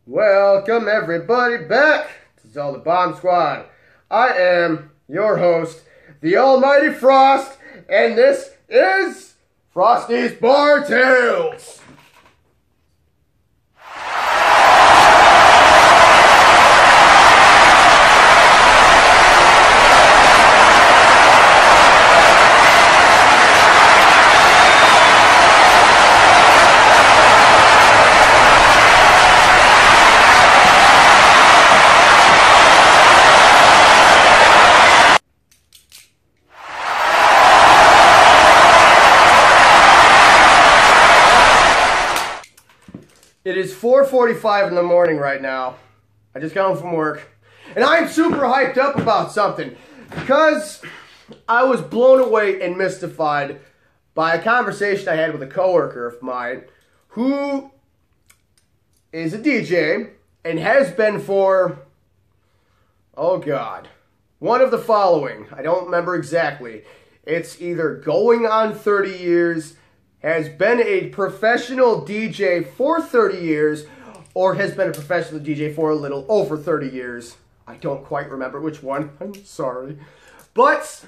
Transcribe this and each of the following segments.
Welcome everybody back to Zelda Bomb Squad. I am your host, the almighty Frost, and this is Frosty's Bar Tales. It is 4:45 in the morning right now. I just got home from work. And I'm super hyped up about something. Because I was blown away and mystified by a conversation I had with a coworker of mine who is a DJ and has been for, oh God, one of the following. I don't remember exactly. It's either going on 30 years, has been a professional DJ for 30 years, or has been a professional DJ for a little over 30 years. I don't quite remember which one. I'm sorry. But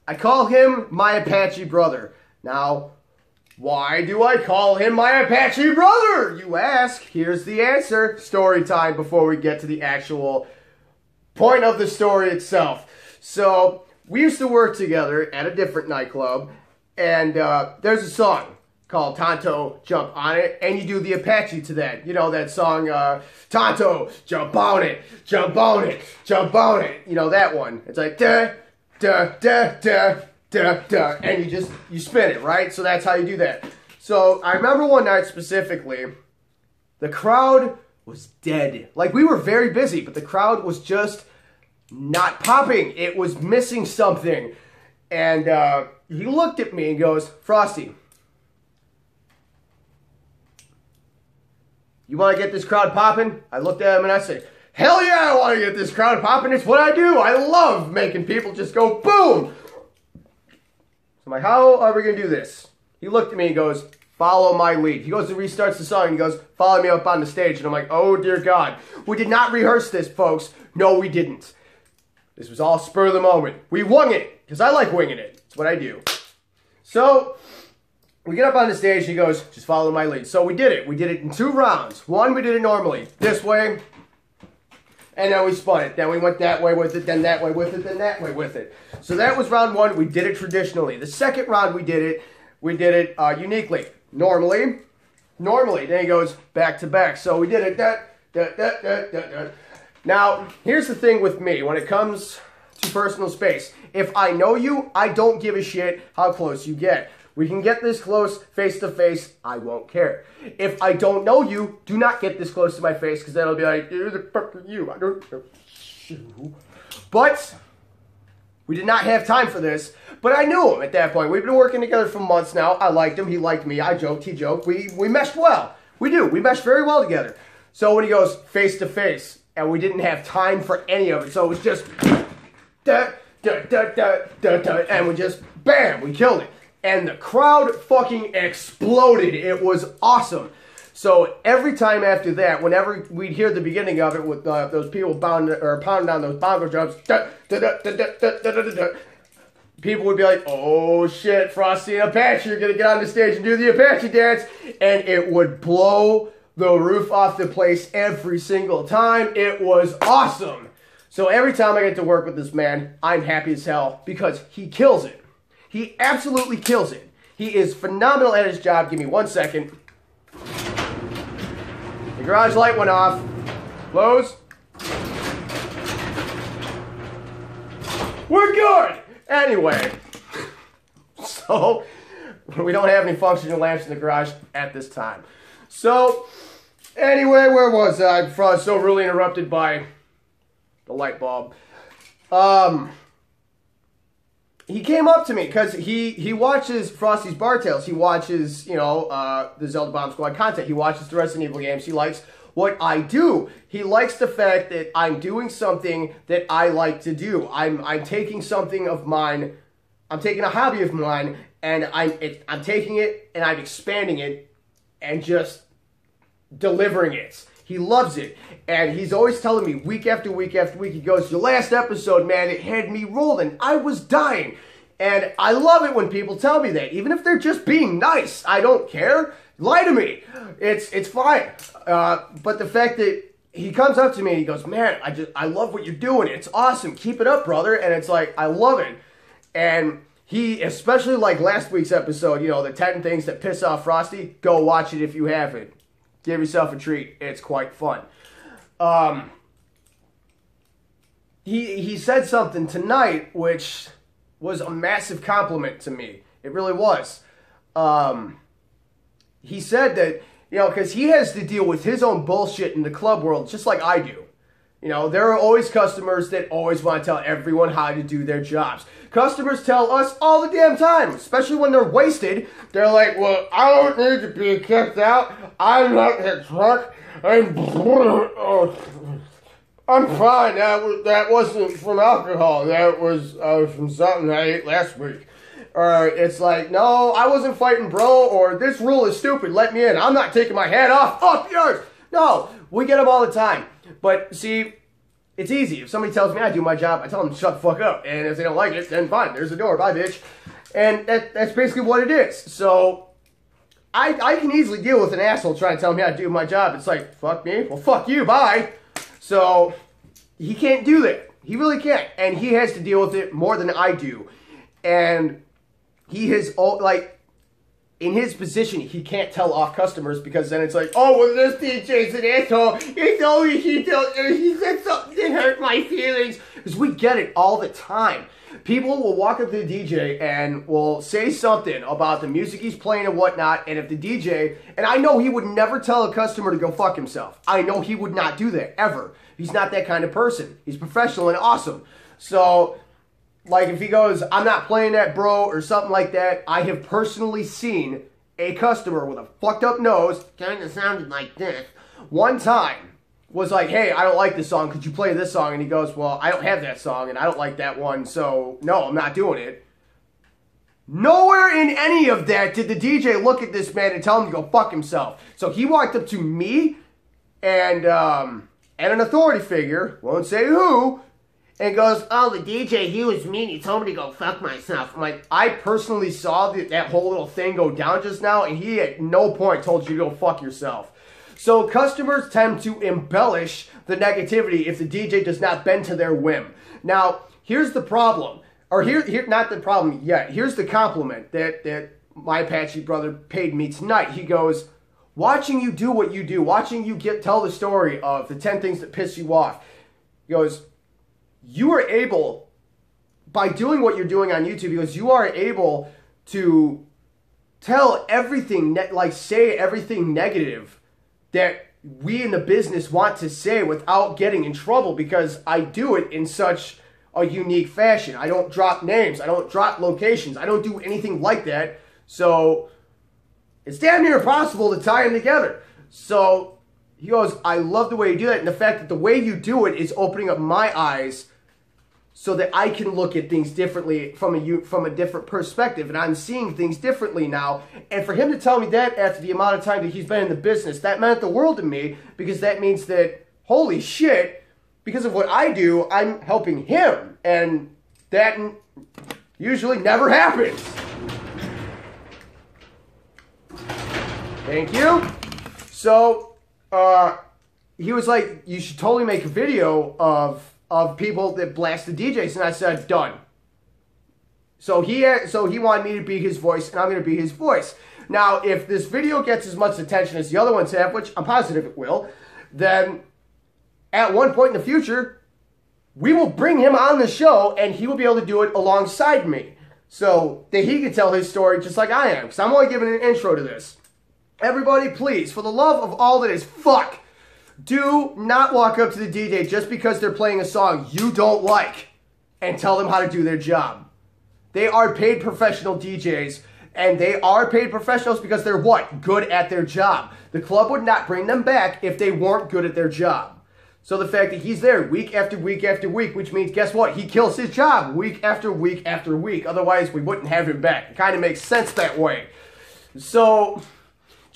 I call him my Apache brother. Now, why do I call him my Apache brother, you ask? Here's the answer. Story time before we get to the actual point of the story itself. So, we used to work together at a different nightclub. And there's a song called Tonto, Jump On It, and you do the Apache to that. You know that song, Tonto, jump on it, jump on it, jump on it. You know that one. It's like, da, da, da, da, da, da, and you spin it, right? So that's how you do that. So I remember one night specifically, the crowd was dead. Like, we were very busy, but the crowd was just not popping. It was missing something. And he looked at me and goes, Frosty, you want to get this crowd popping? I looked at him and I said, hell yeah, I want to get this crowd popping. It's what I do. I love making people just go boom. So I'm like, how are we going to do this? He looked at me and goes, follow my lead. He goes and restarts the song and he goes, follow me up on the stage. And I'm like, oh dear God. We did not rehearse this, folks. No, we didn't. This was all spur of the moment. We wung it, because I like winging it. It's what I do. So, we get up on the stage, he goes, just follow my lead. So we did it. We did it in 2 rounds. One, we did it normally, this way, and then we spun it. Then we went that way with it, then that way with it, then that way with it. So that was round 1. We did it traditionally. The second round we did it uniquely. Normally. Then he goes back to back. So we did it, Now, here's the thing with me when it comes to personal space. If I know you, I don't give a shit how close you get. We can get this close, face to face, I won't care. If I don't know you, do not get this close to my face, because that'll be like, who the fuck are you? I don't know you. But we did not have time for this, but I knew him at that point. We've been working together for months now. I liked him, he liked me, I joked, he joked. We meshed well. We do, we meshed very well together. So when he goes face to face, and we didn't have time for any of it, so it was just da, da, da, da, da, da, and we just, bam, we killed it. And the crowd fucking exploded. It was awesome. So every time after that, whenever we'd hear the beginning of it with those people pounding on those bongo drums, da, da, da, da, da, da, da, da, people would be like, oh shit, Frosty and Apache are going to get on the stage and do the Apache dance. And it would blow the roof off the place every single time. It was awesome. So every time I get to work with this man, I'm happy as hell because he kills it. He absolutely kills it. He is phenomenal at his job. Give me 1 second. The garage light went off. Close. We're good. Anyway, so we don't have any functioning lamps in the garage at this time. So anyway, where was I? I was so really interrupted by the light bulb. He came up to me because he watches Frosty's Bar Tales. He watches, you know, the Zelda Bomb Squad content. He watches the Resident Evil games. He likes what I do. He likes the fact that I'm doing something that I like to do. I'm taking something of mine. I'm taking a hobby of mine, and I'm taking it and I'm expanding it and just delivering it. He loves it. And he's always telling me week after week after week, he goes, your last episode, man, it had me rolling. I was dying. And I love it when people tell me that. Even if they're just being nice, I don't care. Lie to me. It's fine. But the fact that he comes up to me and he goes, man, I love what you're doing. It's awesome. Keep it up, brother. And it's like, I love it. And he, especially like last week's episode, you know, the 10 things that piss off Frosty, go watch it if you haven't. Give yourself a treat. It's quite fun. He said something tonight which was a massive compliment to me. It really was. He said that, you know, because he has to deal with his own bullshit in the club world just like I do. You know, there are always customers that always want to tell everyone how to do their jobs. Customers tell us all the damn time, especially when they're wasted. They're like, well, I don't need to be kicked out. I'm not the truck. I'm fine. That wasn't from alcohol. That was from something I ate last week. Or it's like, no, I wasn't fighting, bro. Or this rule is stupid. Let me in. I'm not taking my hat off. Fuck yours. No, we get them all the time. But see, it's easy. If somebody tells me I do my job, I tell them to shut the fuck up. And if they don't like it, then fine. There's the door. Bye, bitch. And that's basically what it is. So I can easily deal with an asshole trying to tell me how to do my job. It's like, fuck me. Well, fuck you. Bye. So he can't do that. He really can't. And he has to deal with it more than I do. And he has, like, in his position, he can't tell off customers because then it's like, oh, well, this DJ's an asshole. It's only he said something that hurt my feelings. Because we get it all the time. People will walk up to the DJ and will say something about the music he's playing and whatnot. And if the DJ, and I know he would never tell a customer to go fuck himself. I know he would not do that, ever. He's not that kind of person. He's professional and awesome. So, like, if he goes, I'm not playing that, bro, or something like that, I have personally seen a customer with a fucked up nose, kind of sounded like this, one time was like, hey, I don't like this song, could you play this song? And he goes, well, I don't have that song, and I don't like that one, so no, I'm not doing it. Nowhere in any of that did the DJ look at this man and tell him to go fuck himself. So he walked up to me and an authority figure, won't say who, and goes, oh, the DJ, he was mean. He told me to go fuck myself. I'm like, I personally saw that whole little thing go down just now, and he at no point told you to go fuck yourself. So customers tend to embellish the negativity if the DJ does not bend to their whim. Now, here's the problem. Or here, not the problem yet. Here's the compliment that my Apache brother paid me tonight. He goes, watching you do what you do, watching you tell the story of the 10 things that piss you off. He goes, you are able, by doing what you're doing on YouTube, because you are able to tell everything, like say everything negative that we in the business want to say without getting in trouble, because I do it in such a unique fashion. I don't drop names. I don't drop locations. I don't do anything like that. So it's damn near impossible to tie them together. So he goes, I love the way you do that. And the fact that the way you do it is opening up my eyes so that I can look at things differently from a different perspective. And I'm seeing things differently now. And for him to tell me that after the amount of time that he's been in the business, that meant the world to me, because that means that, holy shit, because of what I do, I'm helping him. And that usually never happens. Thank you. So, he was like, you should totally make a video of people that blast the DJs, and I said, done. So he wanted me to be his voice, and I'm going to be his voice. Now, if this video gets as much attention as the other ones have, which I'm positive it will, then at one point in the future, we will bring him on the show, and he will be able to do it alongside me, so that he can tell his story just like I am, because I'm only giving an intro to this. Everybody, please, for the love of all that is fuck, do not walk up to the DJ just because they're playing a song you don't like and tell them how to do their job. They are paid professional DJs, and they are paid professionals because they're what? Good at their job. The club would not bring them back if they weren't good at their job. So the fact that he's there week after week after week, which means, guess what? He kills his job week after week after week. Otherwise, we wouldn't have him back. It kind of makes sense that way. So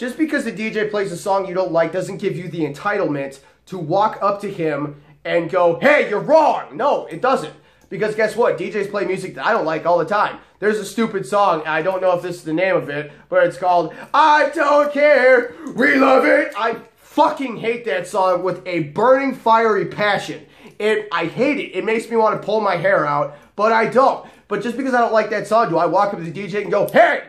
just because the DJ plays a song you don't like doesn't give you the entitlement to walk up to him and go, hey, you're wrong. No, it doesn't. Because guess what? DJs play music that I don't like all the time. There's a stupid song, I don't know if this is the name of it, but it's called I Don't Care, We Love It. I fucking hate that song with a burning, fiery passion. I hate it. It makes me want to pull my hair out, but I don't. But just because I don't like that song, do I walk up to the DJ and go, hey,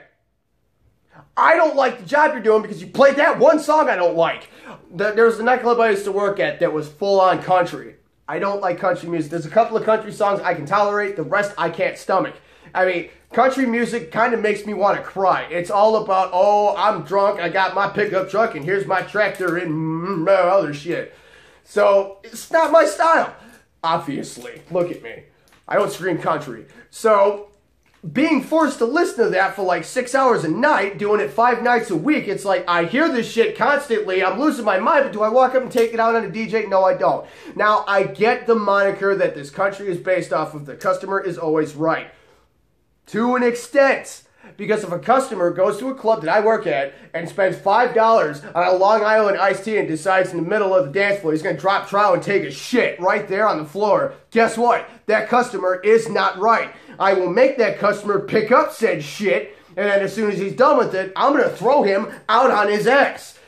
I don't like the job you're doing because you played that one song I don't like. There was a nightclub I used to work at that was full-on country. I don't like country music. There's a couple of country songs I can tolerate. The rest I can't stomach. I mean, country music kind of makes me want to cry. It's all about, oh, I'm drunk, I got my pickup truck, and here's my tractor and other shit. So, it's not my style, obviously. Look at me. I don't scream country. So, being forced to listen to that for like 6 hours a night, doing it 5 nights a week, it's like, I hear this shit constantly, I'm losing my mind, but do I walk up and take it out on a DJ? No, I don't. Now, I get the moniker that this country is based off of the customer is always right. To an extent. Because if a customer goes to a club that I work at and spends $5 on a Long Island iced tea and decides in the middle of the dance floor he's going to drop trow and take a shit right there on the floor, guess what? That customer is not right. I will make that customer pick up said shit, and then as soon as he's done with it, I'm going to throw him out on his ass.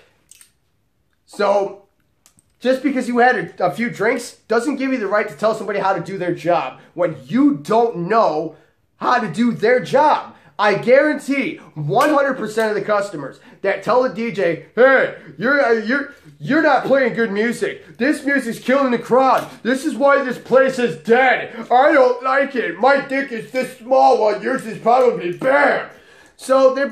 So, just because you had a few drinks doesn't give you the right to tell somebody how to do their job when you don't know how to do their job. I guarantee 100% of the customers that tell the DJ, hey, you're not playing good music. This music's killing the crowd. This is why this place is dead. I don't like it. My dick is this small while yours is probably bam. So they're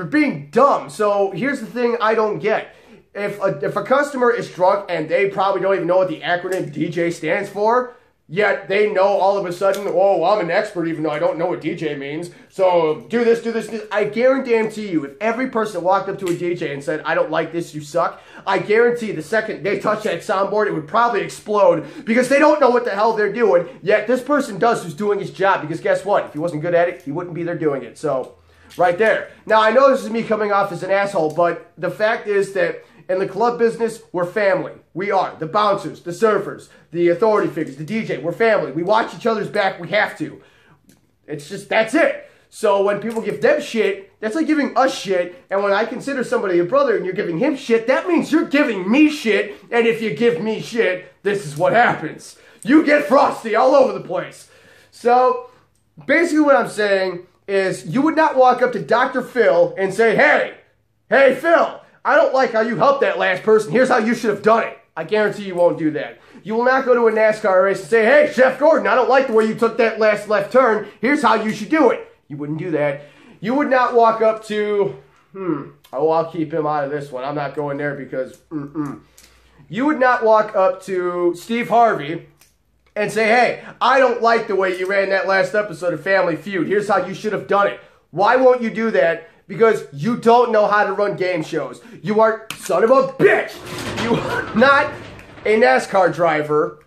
being dumb. So here's the thing I don't get. If a customer is drunk and they probably don't even know what the acronym DJ stands for, yet they know all of a sudden, oh, I'm an expert even though I don't know what DJ means. So do this, do this, do this. I guarantee you, if every person walked up to a DJ and said, I don't like this, you suck, I guarantee the second they touch that soundboard, it would probably explode because they don't know what the hell they're doing. Yet this person does who's doing his job because guess what? If he wasn't good at it, he wouldn't be there doing it. So, right there. Now, I know this is me coming off as an asshole, but the fact is that in the club business, we're family. We are. The bouncers, the surfers, the authority figures, the DJ, we're family. We watch each other's back. We have to. It's just, that's it. So when people give them shit, that's like giving us shit. And when I consider somebody a brother and you're giving him shit, that means you're giving me shit. And if you give me shit, this is what happens. You get Frosty all over the place. So basically what I'm saying is you would not walk up to Dr. Phil and say, hey, Phil, I don't like how you helped that last person. Here's how you should have done it. I guarantee you won't do that. You will not go to a NASCAR race and say, hey, Chef Gordon, I don't like the way you took that last left turn. Here's how you should do it. You wouldn't do that. You would not walk up to, I'll keep him out of this one. I'm not going there because, You would not walk up to Steve Harvey and say, hey, I don't like the way you ran that last episode of Family Feud. Here's how you should have done it. Why won't you do that? Because you don't know how to run game shows. You are, son of a bitch, you are not a NASCAR driver,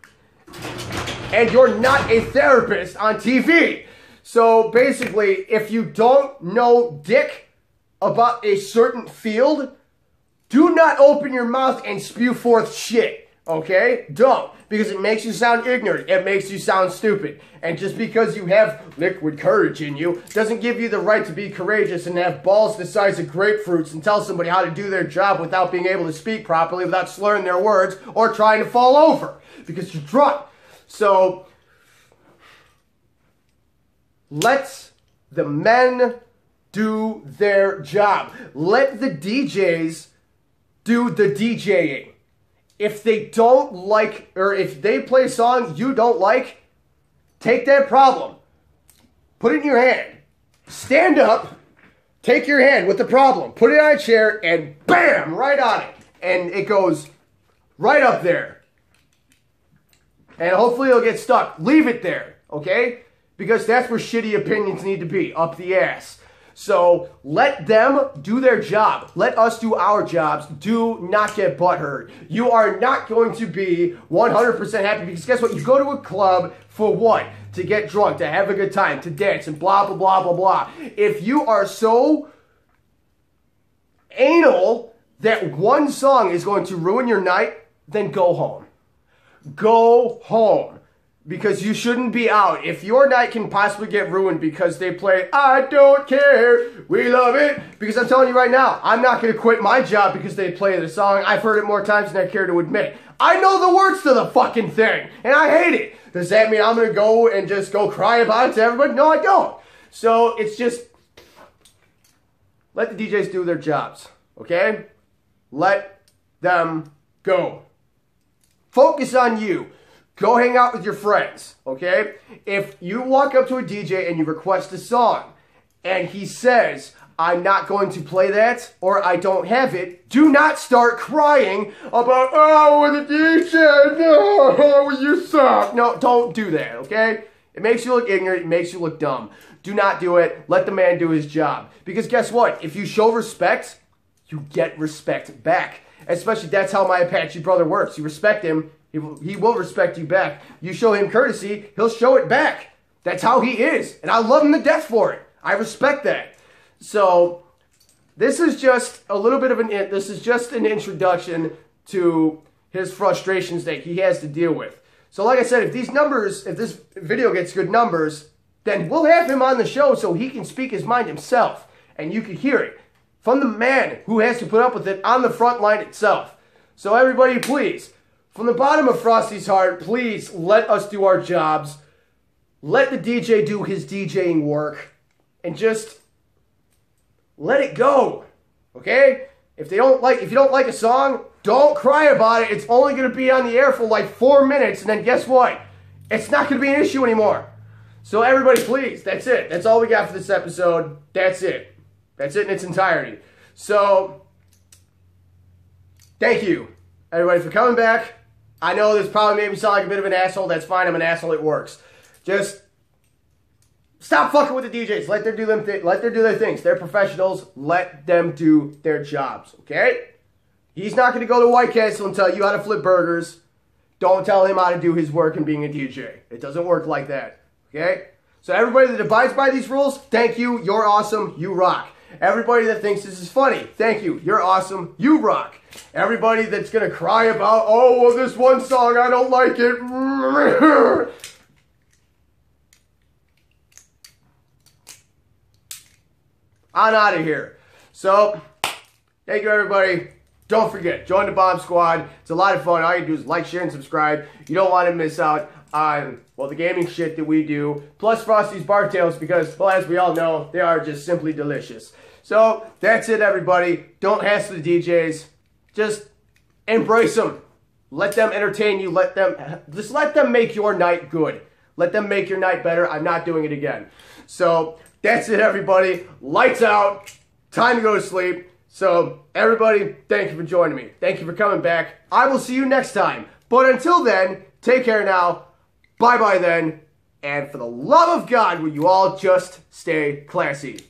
and you're not a therapist on TV. So basically, if you don't know dick about a certain field, do not open your mouth and spew forth shit, okay? Don't, because it makes you sound ignorant. It makes you sound stupid. And just because you have liquid courage in you doesn't give you the right to be courageous and have balls the size of grapefruits and tell somebody how to do their job without being able to speak properly, without slurring their words or trying to fall over because you're drunk. So, let the men do their job. Let the DJs do the DJing. If they don't like, or if they play a song you don't like, take that problem, put it in your hand, stand up, take your hand with the problem, put it on a chair, and bam, right on it. And it goes right up there. And hopefully it'll get stuck. Leave it there, okay? Because that's where shitty opinions need to be, up the ass. So let them do their job. Let us do our jobs. Do not get butthurt. You are not going to be 100% happy because guess what? You go to a club for what? To get drunk, to have a good time, to dance, and blah, blah, blah, blah, blah. If you are so anal that one song is going to ruin your night, then go home. Go home. Because you shouldn't be out. If your night can possibly get ruined because they play I Don't Care, We Love It. Because I'm telling you right now, I'm not going to quit my job because they play the song. I've heard it more times than I care to admit. I know the words to the fucking thing. And I hate it. Does that mean I'm going to go and just go cry about it to everybody? No, I don't. So it's just, let the DJs do their jobs. Okay? Let them go. Focus on you. Go hang out with your friends, okay? If you walk up to a DJ and you request a song, and he says, I'm not going to play that, or I don't have it, do not start crying about, oh, the DJ, no, you suck. No, don't do that, okay? It makes you look ignorant. It makes you look dumb. Do not do it. Let the man do his job. Because guess what? If you show respect, you get respect back. Especially that's how my Apache brother works. You respect him, he will respect you back. You show him courtesy, he'll show it back. That's how he is. And I love him to death for it. I respect that. So this is just a little bit of this is just an introduction to his frustrations that he has to deal with. So like I said, if this video gets good numbers, then we'll have him on the show so he can speak his mind himself. And you can hear it from the man who has to put up with it on the front line itself. So everybody, please, from the bottom of Frosty's heart, please let us do our jobs. Let the DJ do his DJing work. And just let it go. Okay? If you don't like a song, don't cry about it. It's only going to be on the air for like 4 minutes. And then guess what? It's not going to be an issue anymore. So everybody, please, that's it. That's all we got for this episode. That's it. That's it in its entirety. So, thank you, everybody, for coming back. I know this probably made me sound like a bit of an asshole. That's fine. I'm an asshole. It works. Just stop fucking with the DJs. Let them do their things. They're professionals. Let them do their jobs. Okay? He's not going to go to White Castle and tell you how to flip burgers. Don't tell him how to do his work and being a DJ. It doesn't work like that. Okay? So everybody that abides by these rules, thank you. You're awesome. You rock. Everybody that thinks this is funny, thank you. You're awesome. You rock. Everybody that's going to cry about, oh, well, this one song, I don't like it. I'm out of here. So, thank you, everybody. Don't forget, join the Bomb Squad. It's a lot of fun. All you do is like, share, and subscribe. You don't want to miss out on, well, the gaming shit that we do, plus Frosty's Bar Tales, because, well, as we all know, they are just simply delicious. So, that's it, everybody. Don't hassle the DJs. Just embrace them. Let them entertain you. Just let them make your night good. Let them make your night better. I'm not doing it again. So, that's it, everybody. Lights out. Time to go to sleep. So, everybody, thank you for joining me. Thank you for coming back. I will see you next time. But until then, take care now. Bye-bye then. And for the love of God, will you all just stay classy.